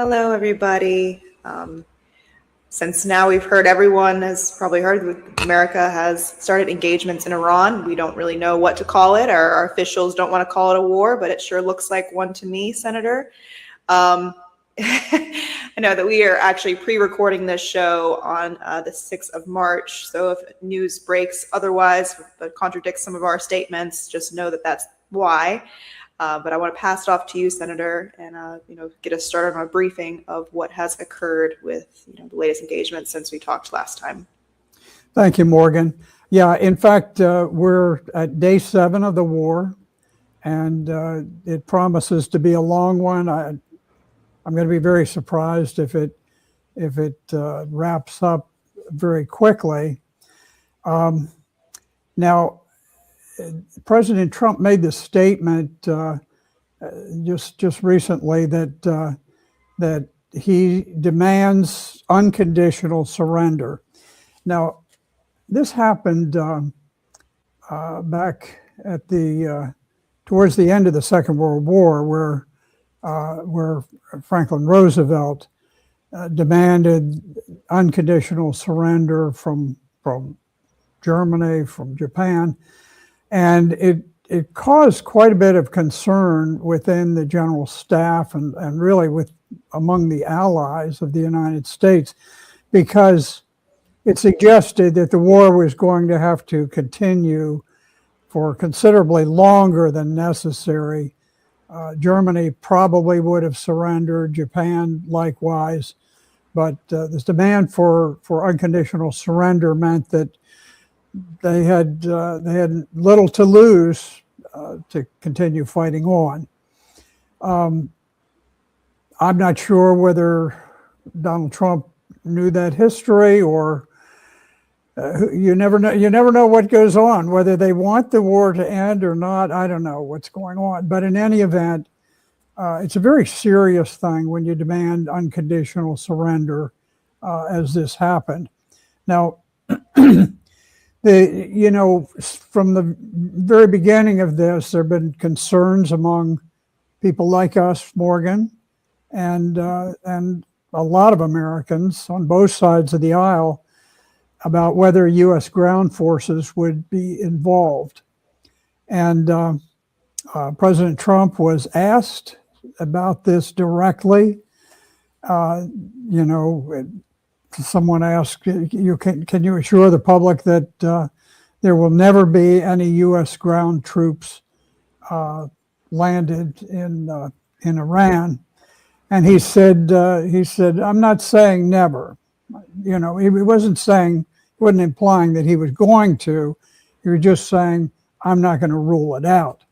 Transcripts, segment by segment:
Hello, everybody. Since now we've heard, everyone has probably heard that America has started engagements in Iran. We don't really know what to call it. Our officials don't want to call it a war, but it sure looks like one to me, Senator. Um, I know that we are actually pre-recording this show on the 6th of March. So if news breaks otherwise, that contradicts some of our statements, just know that that's why. But I want to pass it off to you, Senator, and get us started on a briefing of what has occurred with the latest engagement since we talked last time. Thank you, Morgan. Yeah, in fact, we're at day 7 of the war, and it promises to be a long one. I'm going to be very surprised if it wraps up very quickly. Now, President Trump made this statement just recently that he demands unconditional surrender. Now, this happened back at towards the end of the Second World War, where Franklin Roosevelt demanded unconditional surrender from Germany, from Japan. And it caused quite a bit of concern within the general staff and really among the allies of the United States, because it suggested that the war was going to have to continue for considerably longer than necessary. Germany probably would have surrendered, Japan likewise, but this demand for unconditional surrender meant that they had little to lose to continue fighting on. I'm not sure whether Donald Trump knew that history, or you never know what goes on, whether they want the war to end or not. I don't know what's going on, but in any event, it's a very serious thing when you demand unconditional surrender, as this happened. Now, from the very beginning of this, there have been concerns among people like us, Morgan, and a lot of Americans on both sides of the aisle about whether U.S. ground forces would be involved. And President Trump was asked about this directly. Someone asked, can you assure the public that there will never be any U.S. ground troops landed in Iran? And he said, I'm not saying never. He wasn't implying that he was going to. He was just saying, I'm not going to rule it out.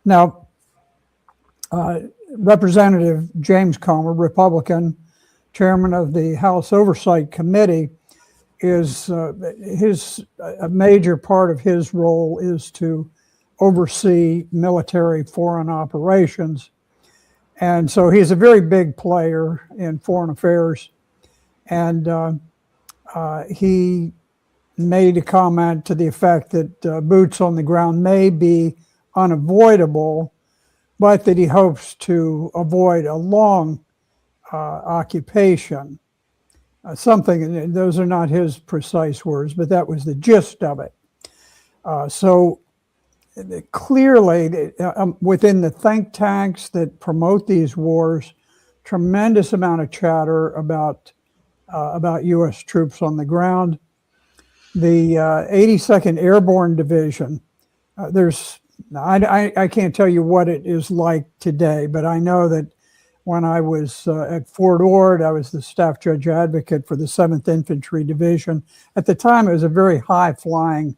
Now, Representative James Comer, Republican, chairman of the House Oversight Committee, a major part of his role is to oversee military foreign operations. And so he's a very big player in foreign affairs. And he made a comment to the effect that boots on the ground may be unavoidable, but that he hopes to avoid a long occupation. Those are not his precise words, but that was the gist of it. So clearly, within the think tanks that promote these wars, tremendous amount of chatter about U.S. troops on the ground. The 82nd Airborne Division, I can't tell you what it is like today, but I know that when I was at Fort Ord, I was the staff judge advocate for the 7th Infantry Division. At the time, it was a very high-flying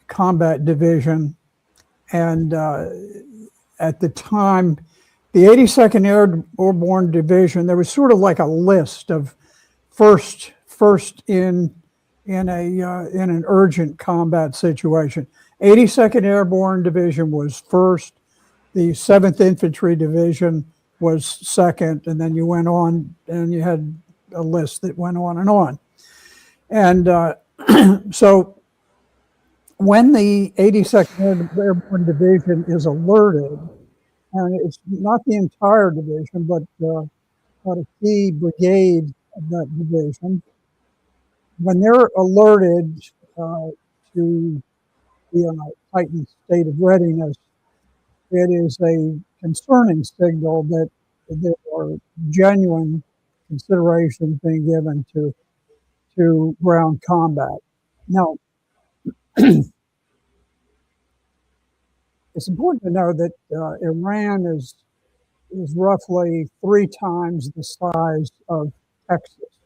combat division. And at the time, the 82nd Airborne Division, there was sort of like a list of first in an urgent combat situation. 82nd Airborne Division was first. The 7th Infantry Division was second, and then you went on, and you had a list that went on and on. And so when the 82nd Airborne Division is alerted and it's not the entire division, but a key brigade of that division. When they're alerted to be in a heightened state of readiness, it is a concerning signal that there are genuine considerations being given to ground combat. Now, it's important to know that Iran is roughly 3 times the size of Texas.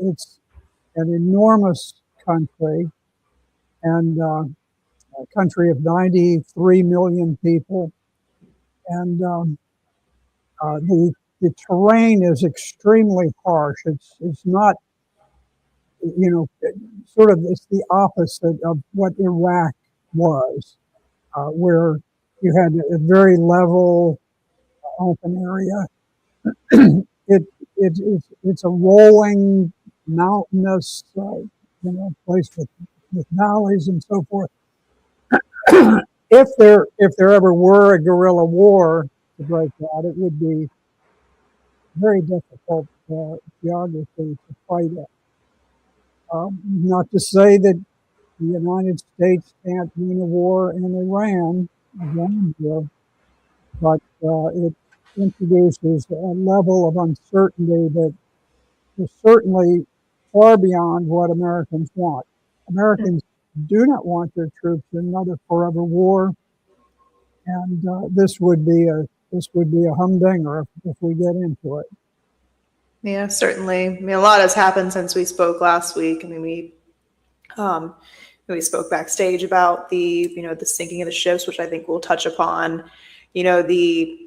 It's an enormous country, and a country of 93 million people, and the terrain is extremely harsh. It's not, sort of, it's the opposite of what Iraq was, where you had a very level, open area. It's a rolling, mountainous, place with valleys and so forth. If there ever were a guerrilla war to break out, it would be very difficult geography to fight it. Not to say that the United States can't win a war in Iran, but it introduces a level of uncertainty that is certainly far beyond what Americans want. Americans do not want their troops in another forever war, and this would be a humdinger if we get into it. Yeah, certainly. I mean, a lot has happened since we spoke last week. I mean, we spoke backstage about the sinking of the ships, which I think we'll touch upon. The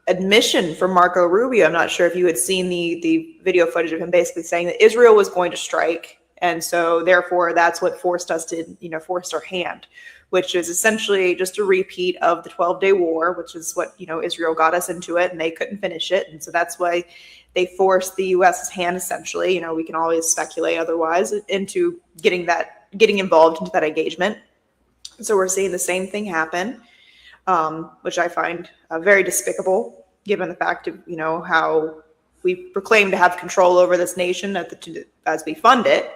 admission from Marco Rubio. I'm not sure if you had seen the video footage of him basically saying that Israel was going to strike, and so therefore that's what forced us to forced our hand, which is essentially just a repeat of the 12-day war, which is what Israel got us into it, and they couldn't finish it, and so that's why they forced the U.S.'s hand, essentially. We can always speculate otherwise, into getting involved into that engagement. So we're seeing the same thing happen, which I find very despicable, given the fact of how we proclaim to have control over this nation as we fund it,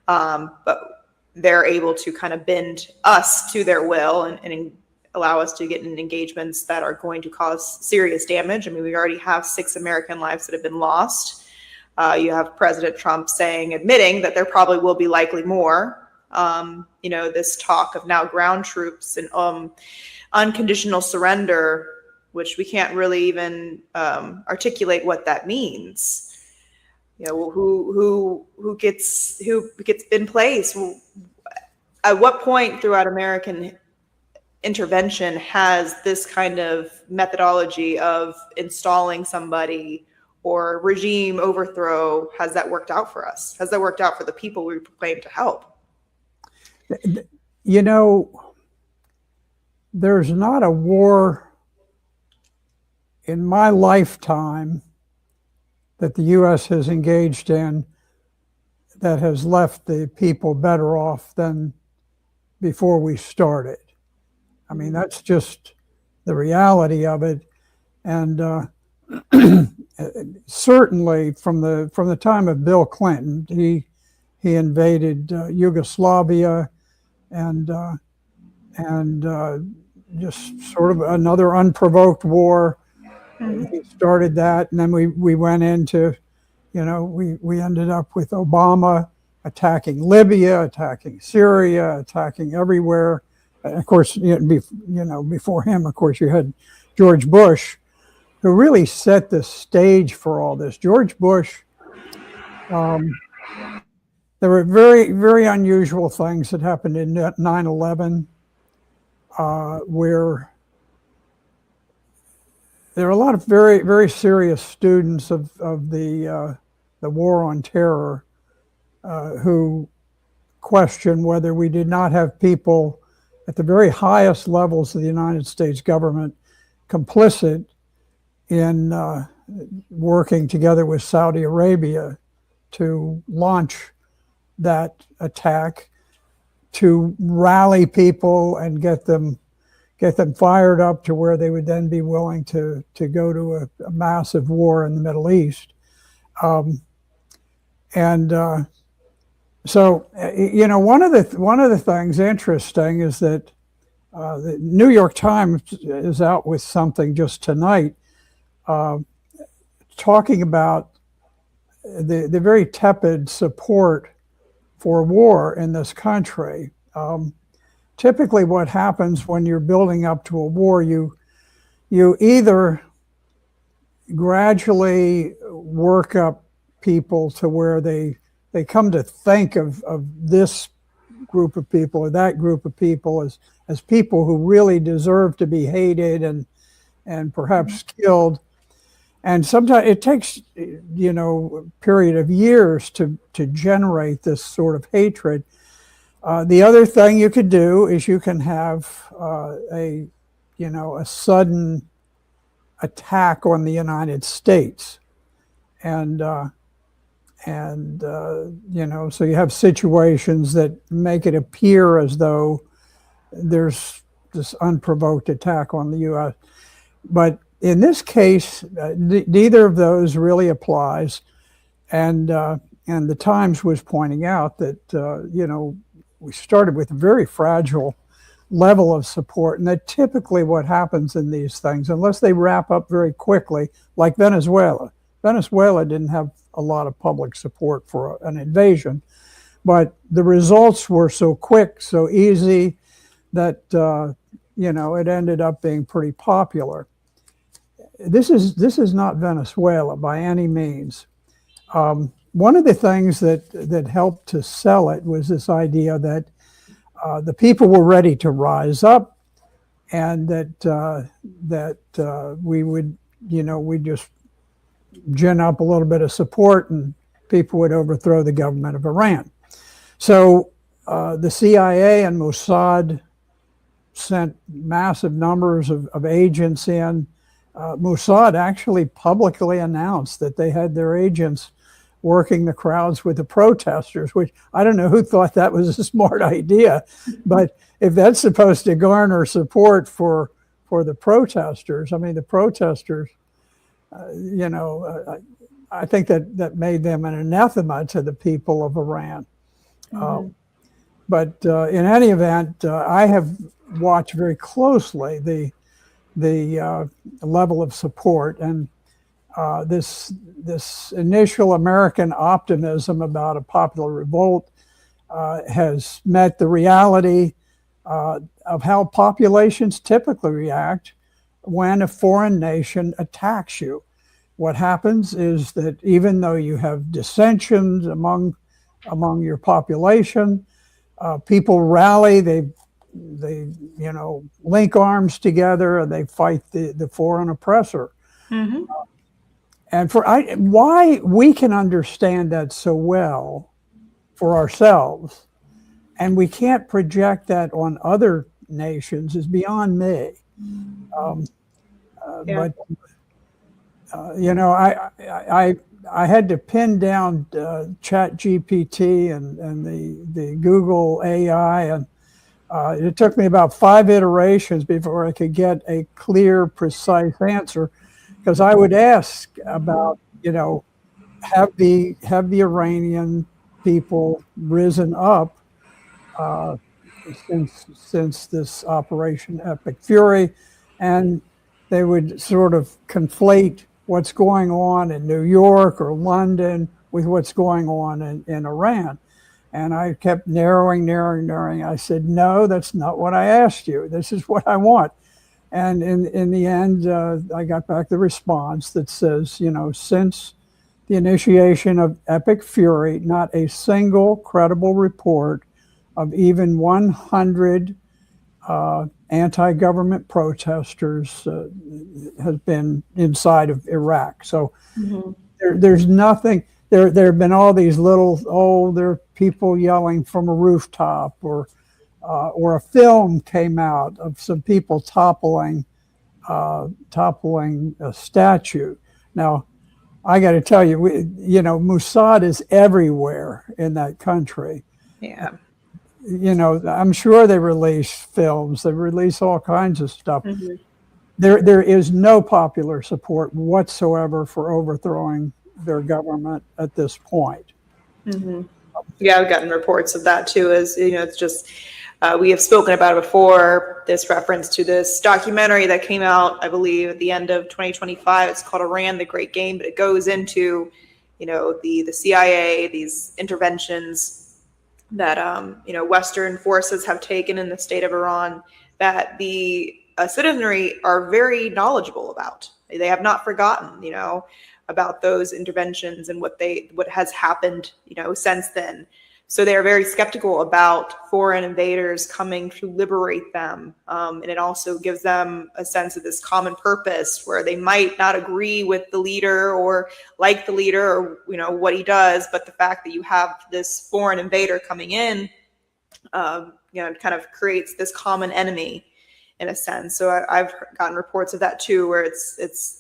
but they're able to kind of bend us to their will and allow us to get in engagements that are going to cause serious damage. I mean, we already have 6 American lives that have been lost. You have President Trump admitting that there probably will be likely more. This talk of now ground troops and unconditional surrender, which we can't really even articulate what that means. Who gets in place? At what point throughout American intervention has this kind of methodology of installing somebody or regime overthrow, has that worked out for us? Has that worked out for the people we proclaim to help? There's not a war in my lifetime that the U.S. has engaged in that has left the people better off than before we started. I mean, that's just the reality of it. And certainly from the time of Bill Clinton, he invaded Yugoslavia and just sort of another unprovoked war. He started that, and then we went into, we ended up with Obama attacking Libya, attacking Syria, attacking everywhere. And of course, before him, of course, you had George Bush, who really set the stage for all this. George Bush, there were very, very unusual things that happened in 9/11, where there are a lot of very, very serious students of the war on terror who question whether we did not have people at the very highest levels of the United States government complicit in working together with Saudi Arabia to launch that attack, to rally people and get them get them fired up to where they would then be willing to go to a massive war in the Middle East. And so, one of the things interesting is that the New York Times is out with something just tonight, talking about the very tepid support for war in this country. Typically, what happens when you're building up to a war, you either gradually work up people to where they come to think of this group of people or that group of people as people who really deserve to be hated and perhaps killed. And sometimes it takes, a period of years to generate this sort of hatred. The other thing you could do is you can have a sudden attack on the United States, and so you have situations that make it appear as though there's this unprovoked attack on the U.S. But in this case, neither of those really applies, and the Times was pointing out that we started with a very fragile level of support, and that typically what happens in these things, unless they wrap up very quickly, like Venezuela didn't have a lot of public support for an invasion, but the results were so quick, so easy, that it ended up being pretty popular. This is not Venezuela by any means. One of the things that helped to sell it was this idea that the people were ready to rise up, and that we would, we just gin up a little bit of support and people would overthrow the government of Iran. So the CIA and Mossad sent massive numbers of agents in. Mossad actually publicly announced that they had their agents working the crowds with the protesters, which I don't know who thought that was a smart idea, but if that's supposed to garner support for the protesters, I mean, the protesters, I think that made them an anathema to the people of Iran. Mm-hmm. But in any event, I have watched very closely the level of support, and this initial American optimism about a popular revolt has met the reality of how populations typically react when a foreign nation attacks you. What happens is that even though you have dissensions among your population, people rally, they link arms together, and they fight the foreign oppressor. Mm-hmm. And why we can understand that so well for ourselves, and we can't project that on other nations, is beyond me. But I had to pin down ChatGPT and the Google AI, and it took me about 5 iterations before I could get a clear, precise answer, because I would ask about, have the Iranian people risen up since this Operation Epic Fury, and they would sort of conflate what's going on in New York or London with what's going on in Iran. And I kept narrowing. I said, no, that's not what I asked you. This is what I want. And in the end, I got back the response that says, since the initiation of Epic Fury, not a single credible report of even 100 anti-government protesters has been inside of Iraq. So mm-hmm. there's nothing. There have been all these little, there are people yelling from a rooftop, or a film came out of some people toppling a statue. Now, I got to tell you, Mossad is everywhere in that country. Yeah. you know, I'm sure they release films, they release all kinds of stuff. Mhm. There is no popular support whatsoever for overthrowing their government at this point. Mhm. Yeah, I've gotten reports of that too. As you know, it's just we have spoken about it before. This reference to this documentary that came out, I believe, at the end of 2025. It's called Iran: The Great Game, but it goes into, you know, the CIA, these interventions that you know, Western forces have taken in the state of Iran, that the citizenry are very knowledgeable about. They have not forgotten, you know, about those interventions and what has happened, you know, since then. So they are very skeptical about foreign invaders coming to liberate them, and it also gives them a sense of this common purpose, where they might not agree with the leader or like the leader or, you know, what he does, but the fact that you have this foreign invader coming in, you know, kind of creates this common enemy in a sense. So I've gotten reports of that too, where it's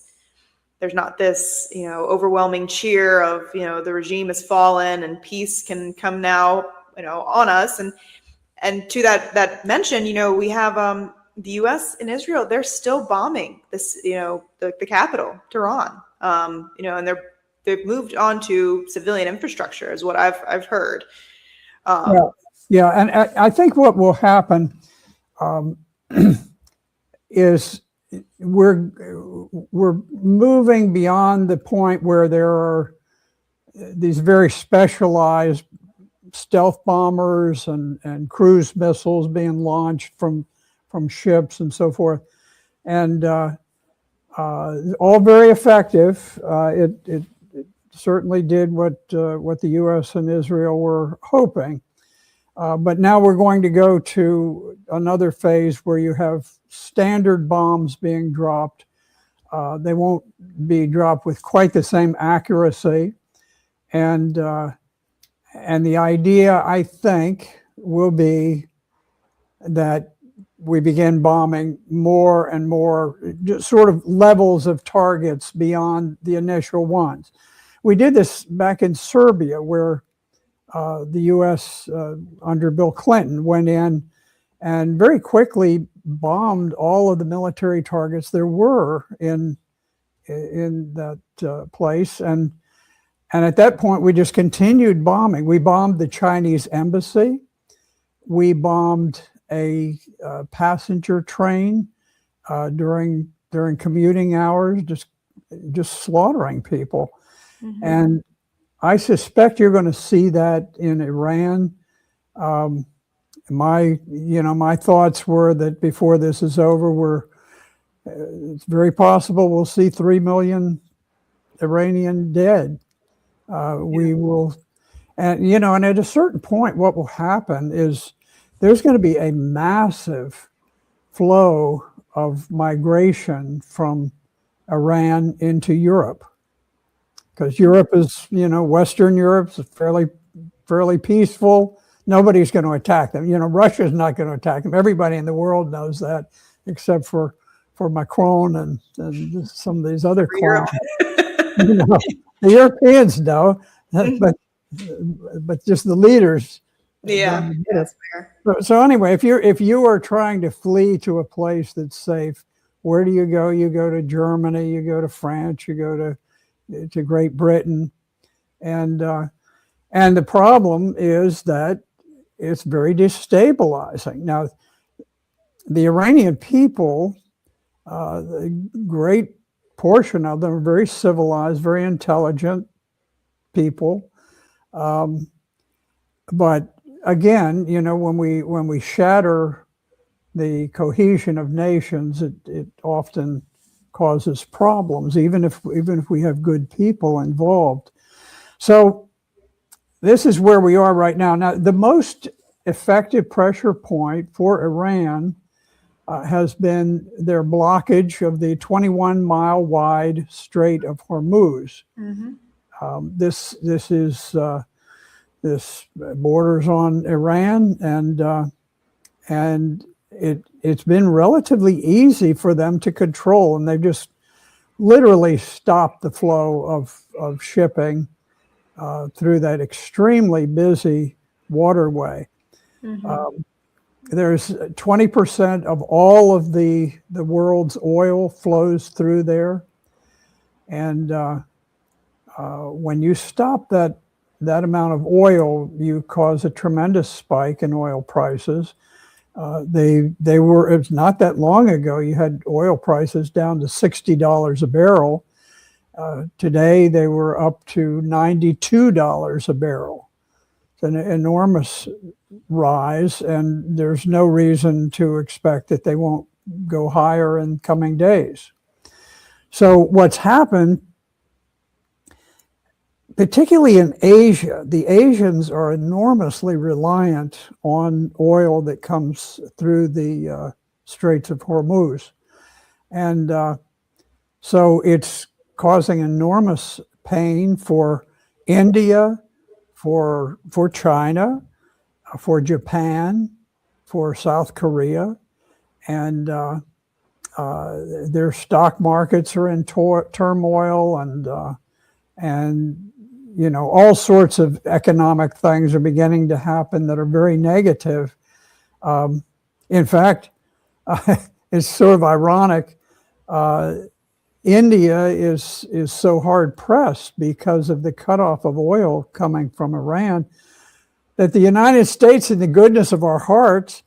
there's not this, you know, overwhelming cheer of, you know, the regime has fallen and peace can come now, you know, on us. And to that mention, you know, we have the U.S. and Israel. They're still bombing this, you know, the capital, Tehran. You know, and they've moved on to civilian infrastructure, is what I've heard. Yeah, yeah, and I think what will happen um, is we're moving beyond the point where there are these very specialized stealth bombers and cruise missiles being launched from ships and so forth, and all very effective. It certainly did what the U.S. and Israel were hoping. But now we're going to go to another phase where you have standard bombs being dropped. They won't be dropped with quite the same accuracy. And the idea, I think, will be that we begin bombing more and more, just sort of levels of targets beyond the initial ones. We did this back in Serbia, where the U.S. Under Bill Clinton went in and very quickly bombed all of the military targets there were in that place, and at that point we just continued bombing. We bombed the Chinese embassy. We bombed a passenger train during commuting hours, just slaughtering people. Mm-hmm. And I suspect you're going to see that in Iran. My thoughts were that before this is over, it's very possible we'll see 3 million Iranian dead. We will, and at a certain point, what will happen is there's going to be a massive flow of migration from Iran into Europe, because Europe is, Western Europe's fairly peaceful. Nobody's going to attack them. Russia's not going to attack them. Everybody in the world knows that, except for Macron and some of these other clowns. The Europeans know, but just the leaders. Yeah, that's fair. So anyway, if you are trying to flee to a place that's safe, where do you go? You go to Germany, you go to France, you go to Great Britain, and the problem is that it's very destabilizing. Now, the Iranian people, the great portion of them are very civilized, very intelligent people. But again, when we shatter the cohesion of nations, it often causes problems, even if we have good people involved. So this is where we are right now. Now, the most effective pressure point for Iran has been their blockage of the 21-mile wide Strait of Hormuz. Mm-hmm. This borders on Iran, and it's been relatively easy for them to control, and they've just literally stopped the flow of shipping through that extremely busy waterway. There's 20% of all of the world's oil flows through there. And when you stop that amount of oil, you cause a tremendous spike in oil prices. They were, it's not that long ago, you had oil prices down to $60 a barrel. Today they were up to $92 a barrel. It's an enormous rise, and there's no reason to expect that they won't go higher in coming days. So what's happened, particularly in Asia, the Asians are enormously reliant on oil that comes through the Straits of Hormuz. And so it's causing enormous pain for India, for China, for Japan, for South Korea, and their stock markets are in turmoil, and you know, all sorts of economic things are beginning to happen that are very negative. In fact, it's sort of ironic. India is so hard pressed because of the cutoff of oil coming from Iran that the United States, in the goodness of our hearts,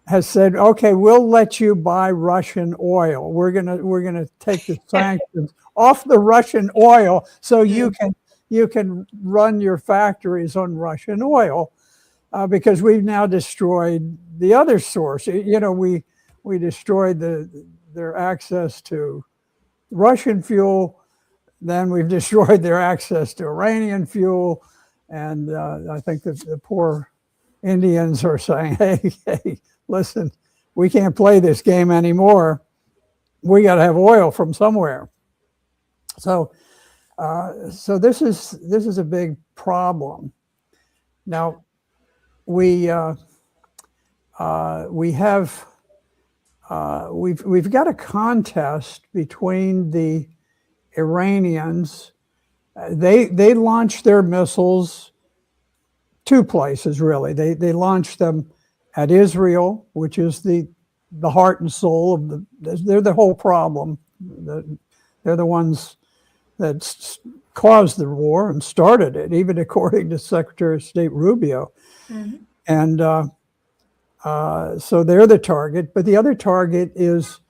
has said, okay, we'll let you buy Russian oil. We're gonna take the sanctions off the Russian oil so you can run your factories on Russian oil, because we've now destroyed the other source. You know, we destroyed their access to Russian fuel, then we've destroyed their access to Iranian fuel, and I think that the poor Indians are saying, hey, listen, we can't play this game anymore. We got to have oil from somewhere. So this is a big problem. Now we've got a contest between the Iranians. They launched their missiles two places, really. They launched them at Israel, which is the heart and soul of they're the whole problem. They're the ones that caused the war and started it, even according to Secretary of State Rubio. Mm-hmm. And so they're the target, but the other target is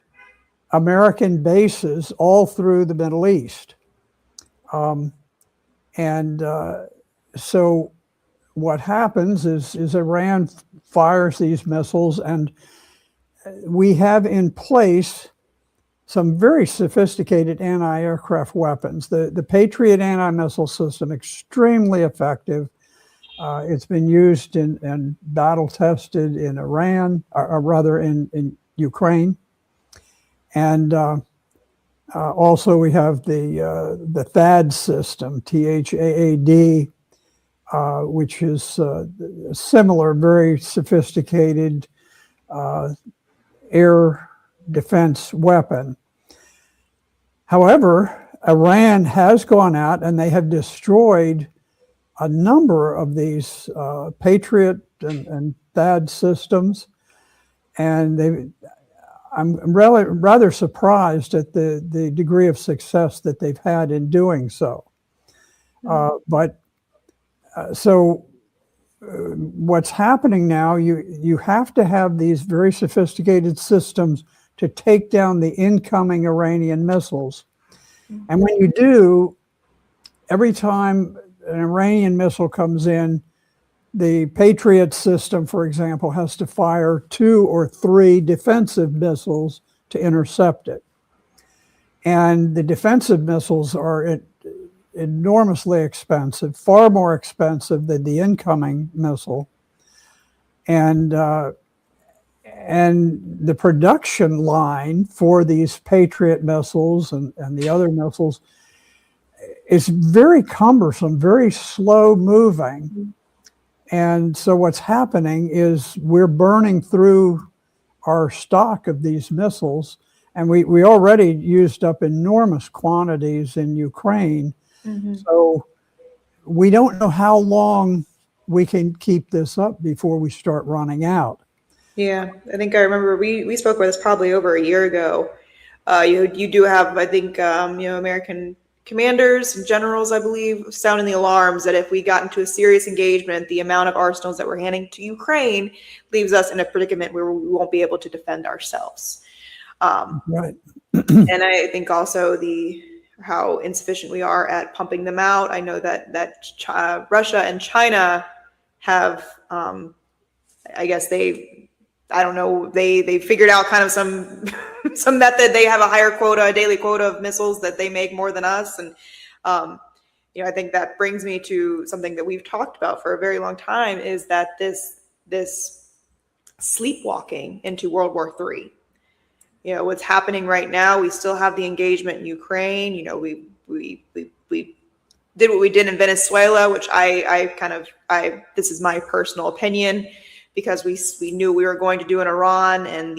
American bases all through the Middle East. So what happens is Iran fires these missiles, and we have in place some very sophisticated anti-aircraft weapons. The Patriot anti-missile system, extremely effective. It's been used and battle tested in Iran, or rather in Ukraine. And also we have the THAAD system, THAAD, which is a similar, very sophisticated air defense weapon. However, Iran has gone out and they have destroyed a number of these Patriot and THAAD systems, and I'm rather surprised at the degree of success that they've had in doing so. So what's happening now, you have to have these very sophisticated systems to take down the incoming Iranian missiles. And when you do, every time an Iranian missile comes in, the Patriot system, for example, has to fire 2 or 3 defensive missiles to intercept it. And the defensive missiles are enormously expensive, far more expensive than the incoming missile. And the production line for these Patriot missiles and the other missiles is very cumbersome, very slow moving. And so what's happening is we're burning through our stock of these missiles, and we already used up enormous quantities in Ukraine. Mm-hmm. So we don't know how long we can keep this up before we start running out. Yeah, I think I remember we spoke about this probably over a year ago. You do have, I think, American commanders and generals, I believe, sounding the alarms that if we got into a serious engagement, the amount of arsenals that we're handing to Ukraine leaves us in a predicament where we won't be able to defend ourselves. Right. And I think also how insufficient we are at pumping them out. I know that Russia and China have, I guess I don't know, they figured out kind of some some method. They have a higher quota, a daily quota of missiles that they make more than us, and I think that brings me to something that we've talked about for a very long time, is that this sleepwalking into World War III. What's happening right now, we still have the engagement in Ukraine. We did what we did in Venezuela, which this is my personal opinion, because we knew we were going to do in Iran, and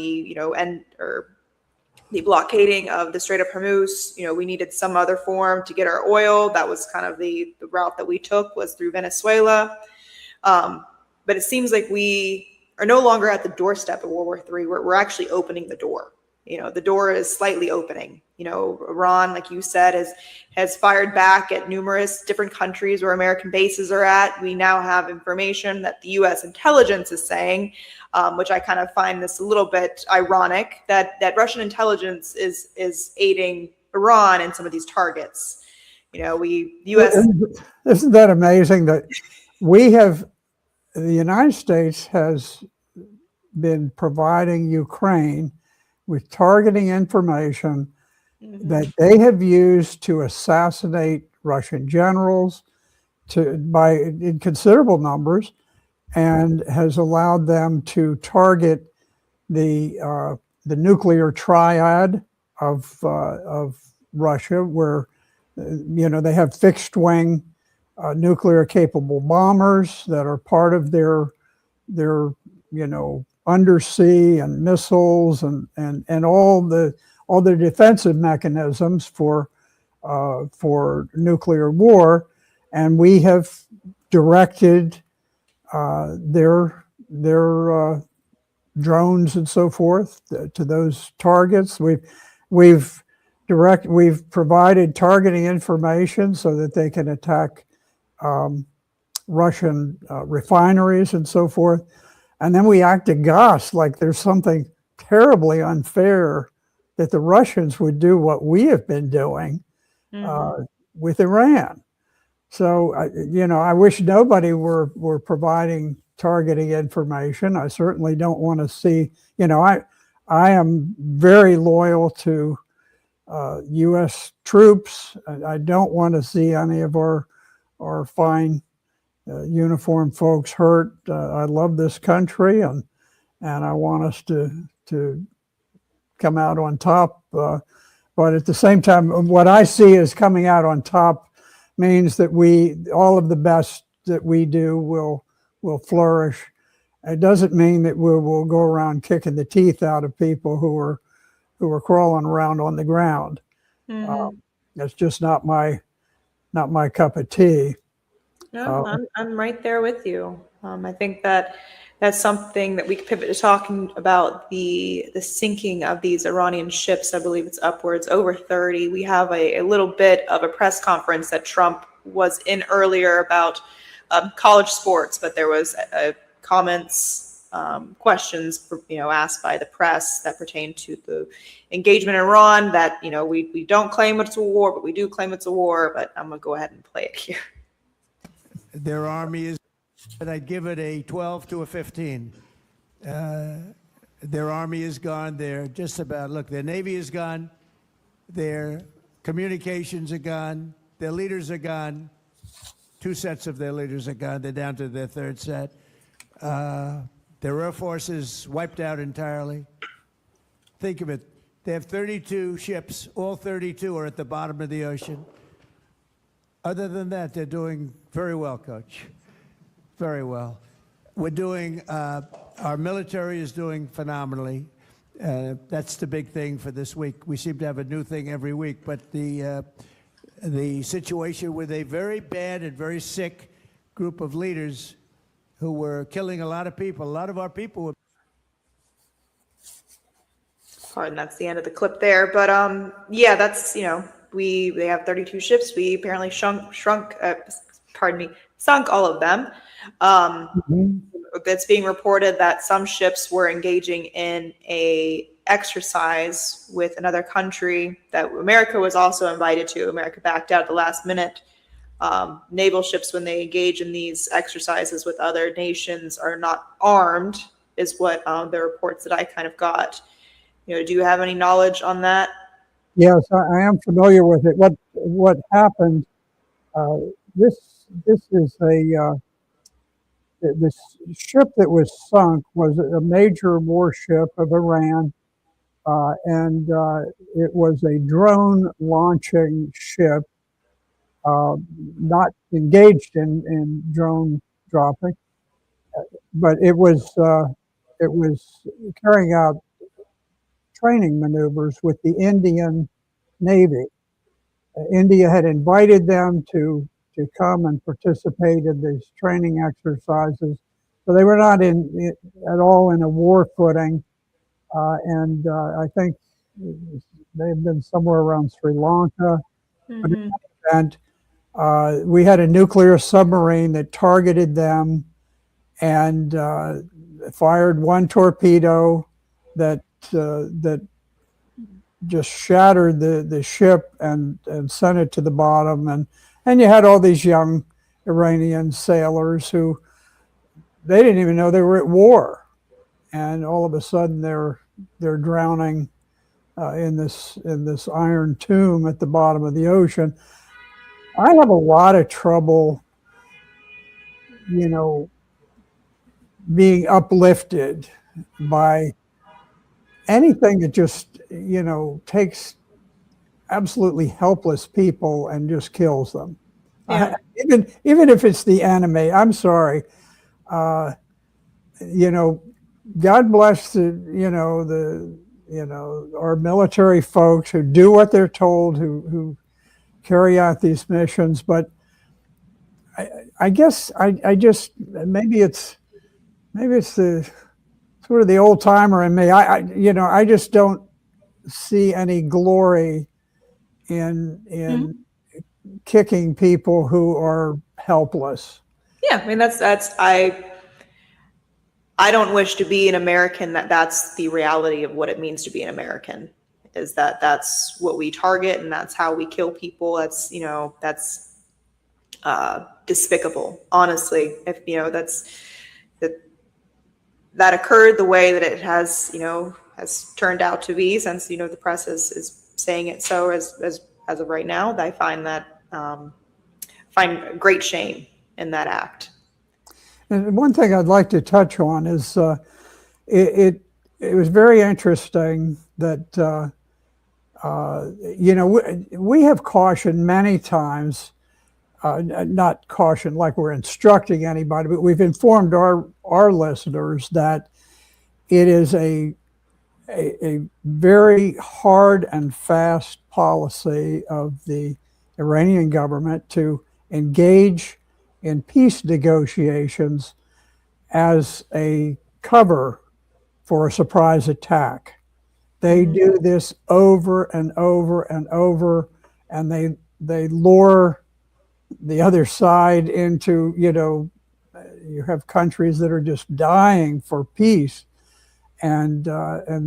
the blockading of the Strait of Hormuz. We needed some other form to get our oil. That was kind of the route that we took, was through Venezuela. But it seems like we are no longer at the doorstep of World War III. We're actually opening the door. The door is slightly opening. Iran, like you said, has fired back at numerous different countries where American bases are at. We now have information that the U.S. intelligence is saying, which I kind of find this a little bit ironic, that Russian intelligence is aiding Iran in some of these targets. U.S. Isn't that amazing that the United States has been providing Ukraine with targeting information that they have used to assassinate Russian generals in considerable numbers, and has allowed them to target the nuclear triad of Russia, where they have fixed wing nuclear capable bombers that are part of their undersea and missiles and all the defensive mechanisms for nuclear war. And we have directed their drones and so forth to those targets. We've provided targeting information so that they can attack Russian refineries and so forth. And then we act aghast like there's something terribly unfair that the Russians would do what we have been doing with Iran. So, I wish nobody were providing targeting information. I certainly don't want to see, I am very loyal to U.S. troops. I don't want to see any of our fine uniformed folks hurt. I love this country, and I want us to come out on top. But at the same time, what I see as coming out on top means that all of the best that we do will flourish. It doesn't mean that we'll go around kicking the teeth out of people who are crawling around on the ground. That's just not my cup of tea. No, I'm right there with you. I think that's something that we could pivot to talking about, the sinking of these Iranian ships. I believe it's upwards over 30. We have a little bit of a press conference that Trump was in earlier about college sports, but there was comments, questions, asked by the press that pertain to the engagement in Iran, that, we don't claim it's a war, but we do claim it's a war. But I'm going to go ahead and play it here. Their army is, but I'd give it a 12 to a 15. Their army is gone. They're just about, look, their Navy is gone. Their communications are gone. Their leaders are gone. 2 sets of their leaders are gone. They're down to their 3rd set. Their Air Force is wiped out entirely. Think of it. They have 32 ships. All 32 are at the bottom of the ocean. Other than that, they're doing very well, Coach. Very well. We're doing, our military is doing phenomenally. That's the big thing for this week. We seem to have a new thing every week, but the situation with a very bad and very sick group of leaders who were killing a lot of people. A lot of our people were. Pardon, that's the end of the clip there. But yeah, that's they have 32 ships. We apparently sunk all of them. Mhm. It's being reported that some ships were engaging in a exercise with another country that America was also invited to. America backed out at the last minute. Naval ships, when they engage in these exercises with other nations, are not armed, is what the reports that I kind of got. Do you have any knowledge on that? Yes, I am familiar with it. What happened? Uh, this is this ship that was sunk was a major warship of Iran, and it was a drone launching ship, uh, not engaged in drone dropping, but it was carrying out training maneuvers with the Indian Navy. India had invited them to come and participate in these training exercises. So they were not at all in a war footing. And I think they've been somewhere around Sri Lanka. But in Mm-hmm. any event, we had a nuclear submarine that targeted them and fired one torpedo that just shattered the ship and sent it to the bottom. And you had all these young Iranian sailors who they didn't even know they were at war, and all of a sudden they're drowning in this iron tomb at the bottom of the ocean. I have a lot of trouble, you know, being uplifted by anything that just takes absolutely helpless people and just kills them. Yeah. Even if it's the anime, I'm sorry. Uh, you know, God bless our military folks who do what they're told, who carry out these missions. But I guess I just maybe it's the sort of the old timer in me. I just don't see any glory Mhm. in kicking people who are helpless. Yeah, I mean that's I don't wish to be an American that's the reality of what it means to be an American, is that that's what we target and that's how we kill people. That's despicable, honestly. If that that occurred the way that it has turned out to be, since the press is saying it so as of right now. I find that find great shame in that act. And one thing I'd like to touch on is it, it was very interesting that we have cautioned many times, not cautioned like we're instructing anybody, but we've informed our listeners that it is a very hard and fast policy of the Iranian government to engage in peace negotiations as a cover for a surprise attack. They do this over and over and over, and they lure the other side into, you have countries that are just dying for peace, and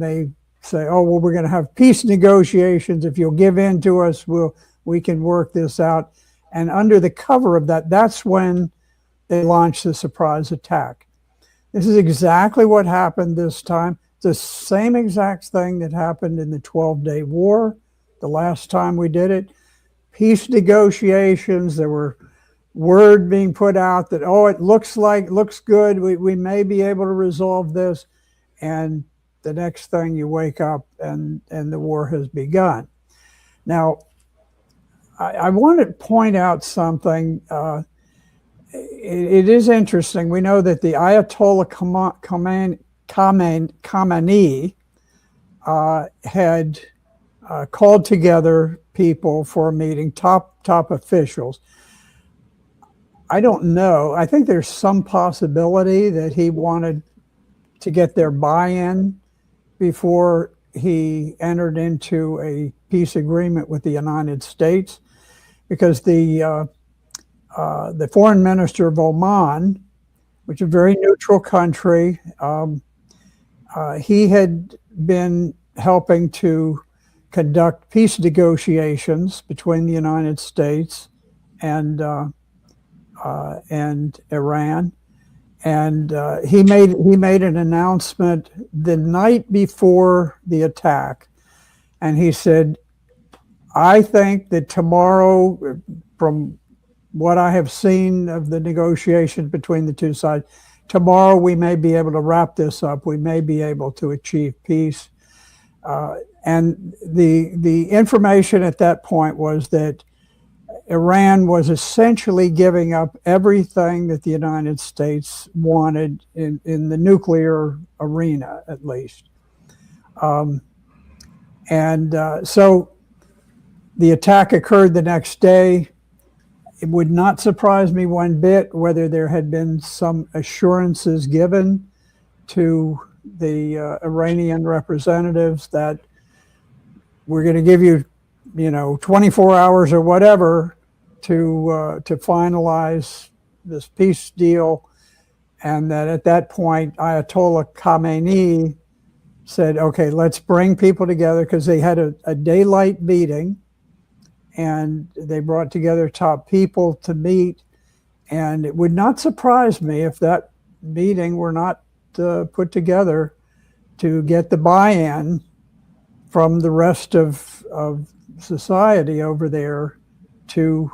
they say, oh well, we're going to have peace negotiations. If you'll give in to us, we can work this out. And under the cover of that, that's when they launch the surprise attack. This is exactly what happened this time. It's the same exact thing that happened in the 12-day war, the last time we did it. Peace negotiations, there were word being put out that, oh, it looks good, we may be able to resolve this. And the next thing you wake up and the war has begun. Now, I want to point out something. It is interesting. We know that the Ayatollah Khamenei had called together people for a meeting, top officials. I don't know. I think there's some possibility that he wanted to get their buy-in before he entered into a peace agreement with the United States, because the foreign minister of Oman, which is a very neutral country, he had been helping to conduct peace negotiations between the United States and Iran. And he made an announcement the night before the attack, and he said, "I think that tomorrow, from what I have seen of the negotiations between the two sides, tomorrow we may be able to wrap this up. We may be able to achieve peace." And the information at that point was that Iran was essentially giving up everything that the United States wanted in the nuclear arena, at least. So the attack occurred the next day. It would not surprise me one bit whether there had been some assurances given to the Iranian representatives that we're going to give you, 24 hours or whatever to finalize this peace deal, and that at that point Ayatollah Khamenei said, "Okay, let's bring people together," because they had a daylight meeting, and they brought together top people to meet. And it would not surprise me if that meeting were not put together to get the buy-in from the rest of society over there to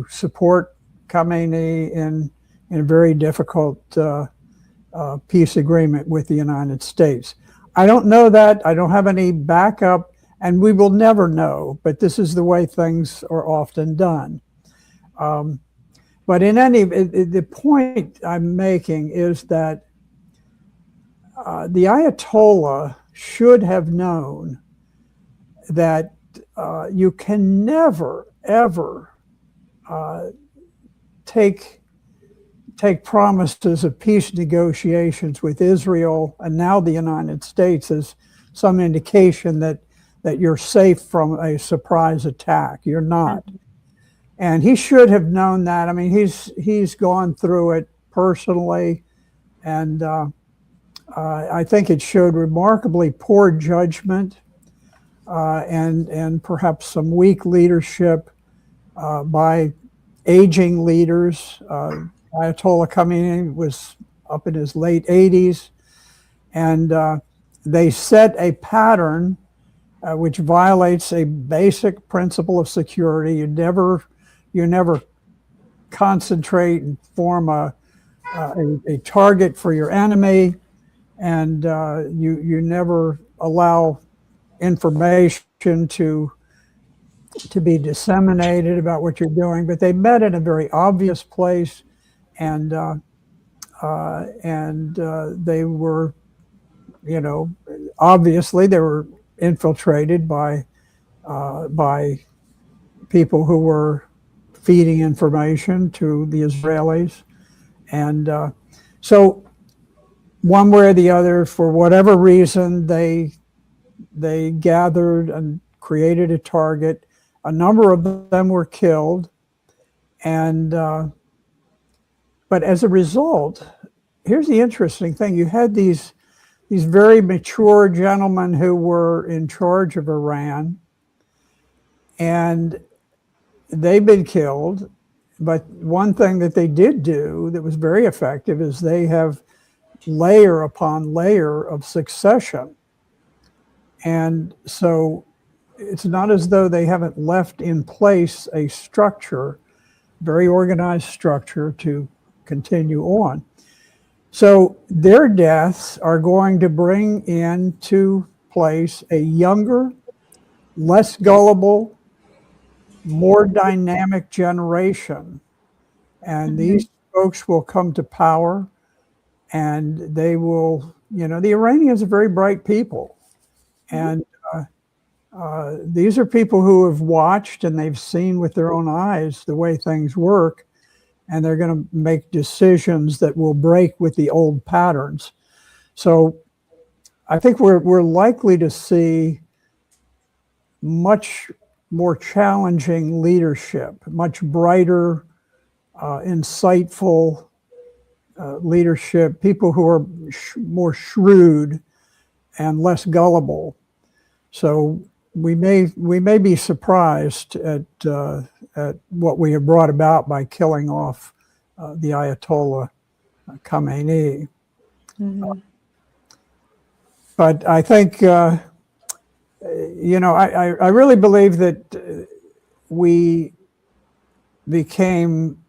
support Khamenei in a very difficult peace agreement with the United States. I don't know that. I don't have any backup, and we will never know. But this is the way things are often done. But the point I'm making is that the Ayatollah should have known that you can never, ever take promises of peace negotiations with Israel and now the United States as some indication that you're safe from a surprise attack. You're not. And he should have known that. I mean, he's gone through it personally, and I think it showed remarkably poor judgment and perhaps some weak leadership by aging leaders. Ayatollah Khamenei was up in his late 80s, and they set a pattern which violates a basic principle of security. You never concentrate and form a target for your enemy, and you never allow information to be disseminated about what you're doing. But they met in a very obvious place, and they were, obviously they were infiltrated by people who were feeding information to the Israelis. And so one way or the other, for whatever reason, they gathered and created a target. A number of them were killed. And but as a result, here's the interesting thing. You had these very mature gentlemen who were in charge of Iran, and they've been killed. But one thing that they did do that was very effective is they have layer upon layer of succession. And so it's not as though they haven't left in place a structure, very organized structure to continue on. So their deaths are going to bring into place a younger, less gullible, more dynamic generation. And these folks will come to power, and they will, the Iranians are very bright people. And these are people who have watched and they've seen with their own eyes the way things work. and they're going to make decisions that will break with the old patterns. So I think we're likely to see much more challenging leadership, much brighter, insightful leadership, people who are more shrewd and less gullible. So we may be surprised at what we have brought about by killing off the Ayatollah Khamenei. Mm-hmm. But I think I really believe that we became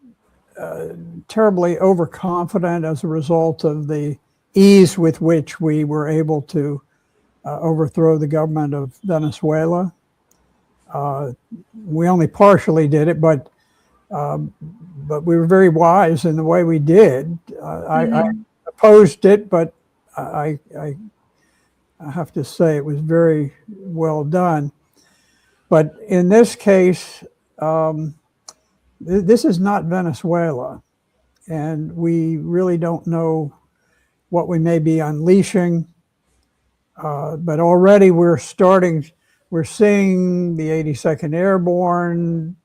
terribly overconfident as a result of the ease with which we were able to overthrow the government of Venezuela. We only partially did it, but we were very wise in the way we did. I opposed it, but I have to say it was very well done. But in this case, this is not Venezuela, and we really don't know what we may be unleashing. But already we're seeing the 82nd Airborne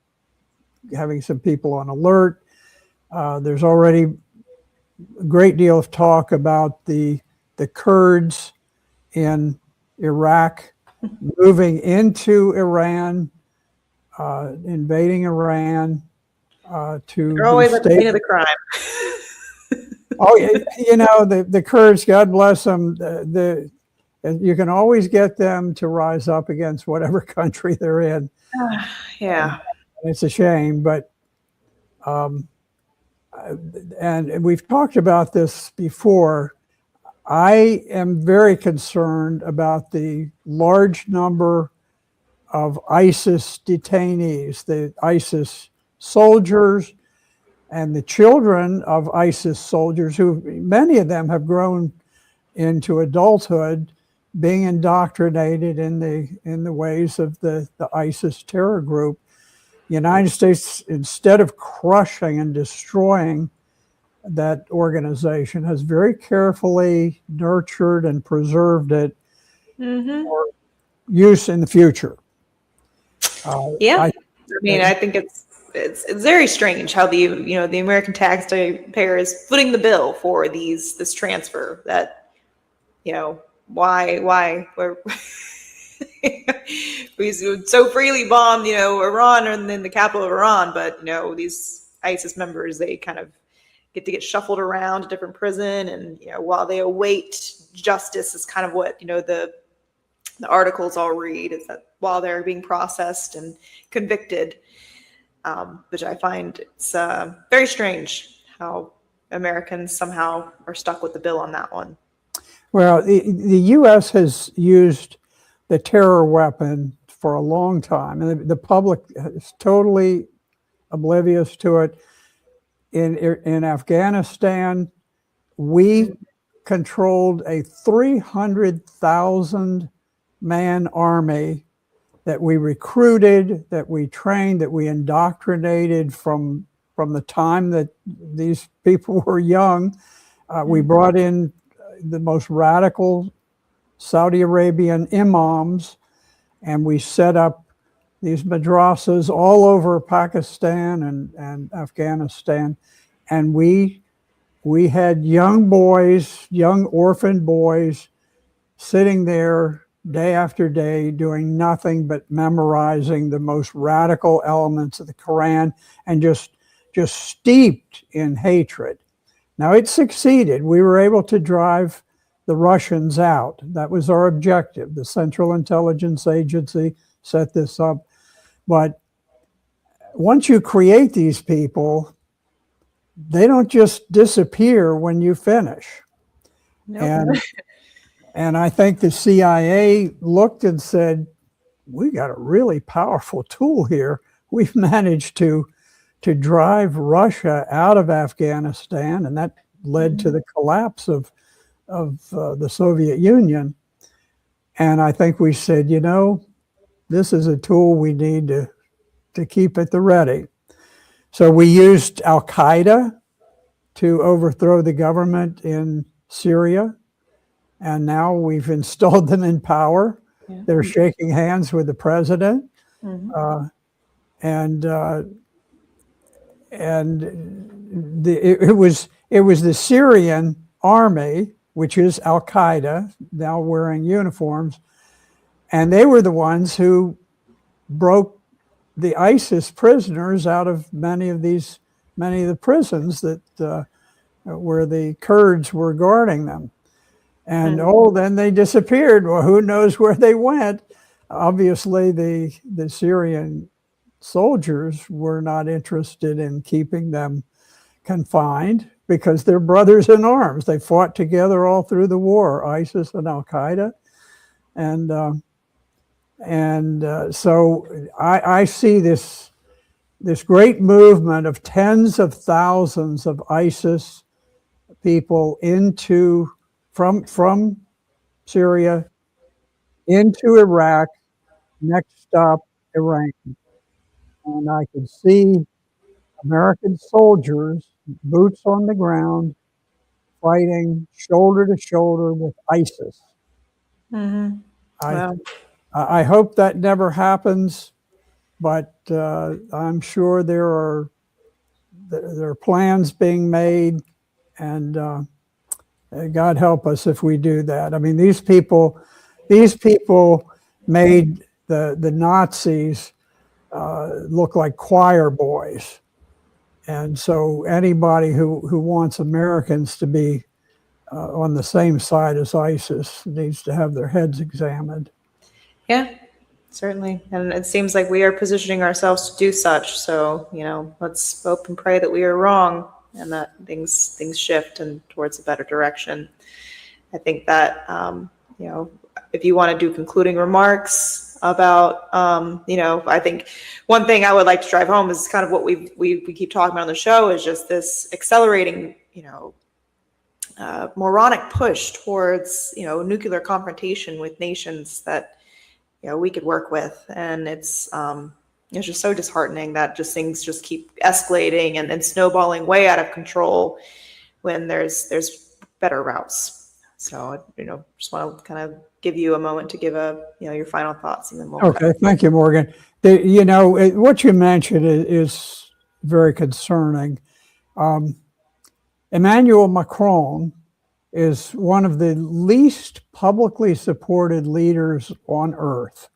having some people on alert. There's already a great deal of talk about the Kurds in Iraq moving into Iran, invading Iran to They're always at the scene of the crime. Oh, the Kurds, God bless them. You can always get them to rise up against whatever country they're in. Yeah. It's a shame, but and we've talked about this before. I am very concerned about the large number of ISIS detainees, the ISIS soldiers, and the children of ISIS soldiers, who many of them have grown into adulthood, being indoctrinated in the ways of the ISIS terror group. The United States, instead of crushing and destroying that organization, has very carefully nurtured and preserved it for use in the future. I think it's very strange how the American taxpayer is footing the bill for this transfer. That why we so freely bombed Iran and then the capital of Iran, but these ISIS members, they kind of get shuffled around a different prison, and while they await justice is kind of what the articles I'll read, is that while they're being processed and convicted, which I find it's very strange how Americans somehow are stuck with the bill on that one. Well, the U.S. has used the terror weapon for a long time, and the public is totally oblivious to it. In Afghanistan, we controlled a 300,000 man army that we recruited, that we trained, that we indoctrinated from the time that these people were young. We brought in the most radical Saudi Arabian imams, and we set up these madrasas all over Pakistan and Afghanistan. And we had young boys, young orphan boys, sitting there day after day doing nothing but memorizing the most radical elements of the Quran, and just steeped in hatred. Now, it succeeded. We were able to drive the Russians out. That was our objective. The Central Intelligence Agency set this up. But once you create these people, they don't just disappear when you finish. Nope. And I think the CIA looked and said, we got a really powerful tool here. We've managed to drive Russia out of Afghanistan, and that led to the collapse of the Soviet Union. And I think we said, this is a tool we need to keep at the ready. So we used Al Qaeda to overthrow the government in Syria, and now we've installed them in power. Yeah. They're shaking hands with the president, Mhm. and it was the Syrian army, which is Al Qaeda, now wearing uniforms, and they were the ones who broke the ISIS prisoners out of many of the prisons that where the Kurds were guarding them. And then they disappeared. Well, who knows where they went? Obviously, the Syrian soldiers were not interested in keeping them confined because they're brothers in arms. They fought together all through the war, ISIS and Al Qaeda, and so I see this great movement of tens of thousands of ISIS people from Syria into Iraq, next stop Iran. And I could see American soldiers, boots on the ground, fighting shoulder to shoulder with ISIS. Mhm. I Wow. I hope that never happens, but I'm sure there are plans being made, and God help us if we do that. I mean, these people made the Nazis look like choir boys, and so anybody who wants Americans to be on the same side as ISIS needs to have their heads examined. Yeah, certainly. And it seems like we are positioning ourselves to do such. So, let's hope and pray that we are wrong and that things shift and towards a better direction. I think that, if you want to do concluding remarks about, I think one thing I would like to drive home is kind of what we keep talking about on the show is just this accelerating, moronic push towards, nuclear confrontation with nations that, we could work with. And it's just so disheartening that just things just keep escalating and snowballing way out of control when there's better routes. So, just want to kind of give you a moment to give your final thoughts, and then we'll. Okay, thank you, Morgan. What you mentioned is very concerning. Emmanuel Macron is one of the least publicly supported leaders on earth.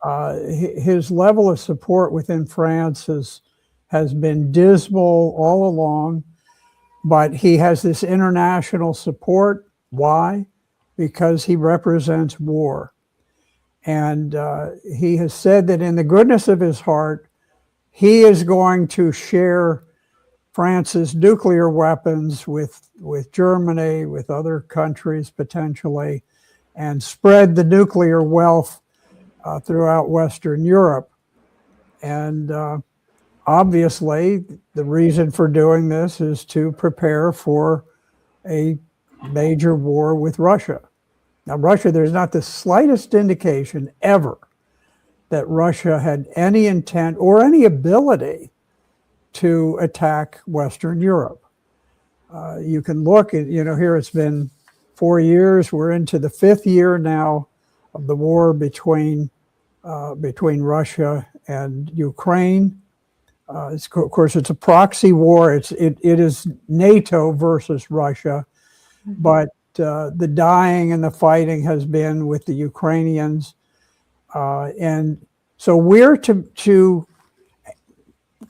His level of support within France has been dismal all along, but he has this international support. Why? Because he represents war. And he has said that in the goodness of his heart, he is going to share France's nuclear weapons with Germany, with other countries potentially, and spread the nuclear wealth throughout Western Europe. And obviously, the reason for doing this is to prepare for a major war with Russia. Now, Russia, there's not the slightest indication ever that Russia had any intent or any ability to attack Western Europe. You can look at, here it's been 4 years. We're into the 5th year now of the war between Russia and Ukraine. Of course, it's a proxy war. It is NATO versus Russia, but the dying and the fighting has been with the Ukrainians, and so we're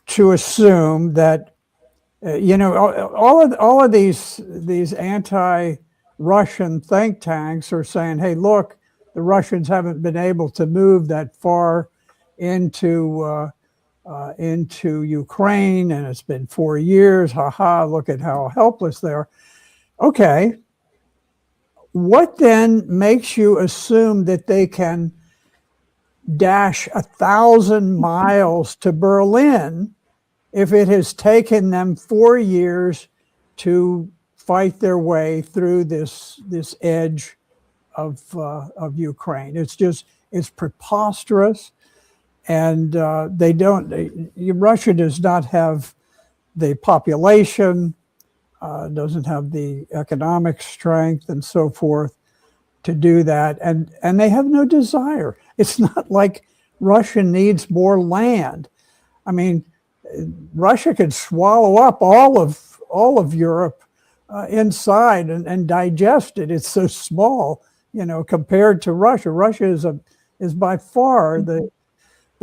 to assume that all of these anti-Russian think tanks are saying, hey, look, the Russians haven't been able to move that far into Ukraine, and it's been 4 years. Look at how helpless they are. Okay, what then makes you assume that they can dash 1,000 miles to Berlin if it has taken them 4 years to fight their way through this edge of Ukraine? It's preposterous. and they don't. Russia does not have the population, doesn't have the economic strength, and so forth to do that, and they have no desire. It's not like Russia needs more land. I mean, Russia could swallow up all of Europe inside and digest it. It's so small, compared to Russia. Russia is by far the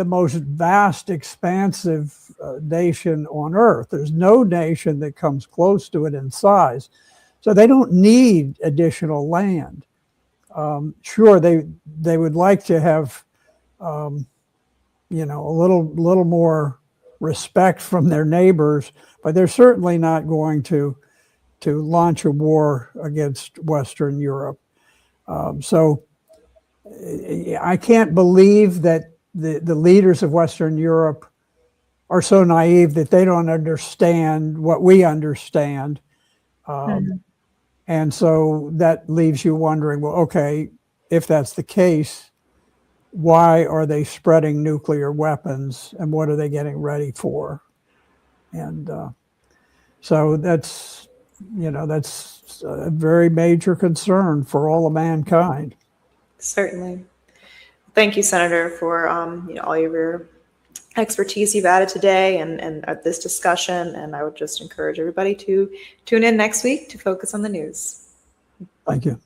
most vast, expansive nation on earth. There's no nation that comes close to it in size. So they don't need additional land. Sure, they would like to have, a little more respect from their neighbors, but they're certainly not going to launch a war against Western Europe. So I can't believe that the leaders of Western Europe are so naive that they don't understand what we understand. And so that leaves you wondering, well, okay, if that's the case, why are they spreading nuclear weapons and what are they getting ready for? And so that's a very major concern for all of mankind. Certainly. Thank you, Senator, for all of your expertise you've added today and at this discussion. And I would just encourage everybody to tune in next week to focus on the news. Thank you.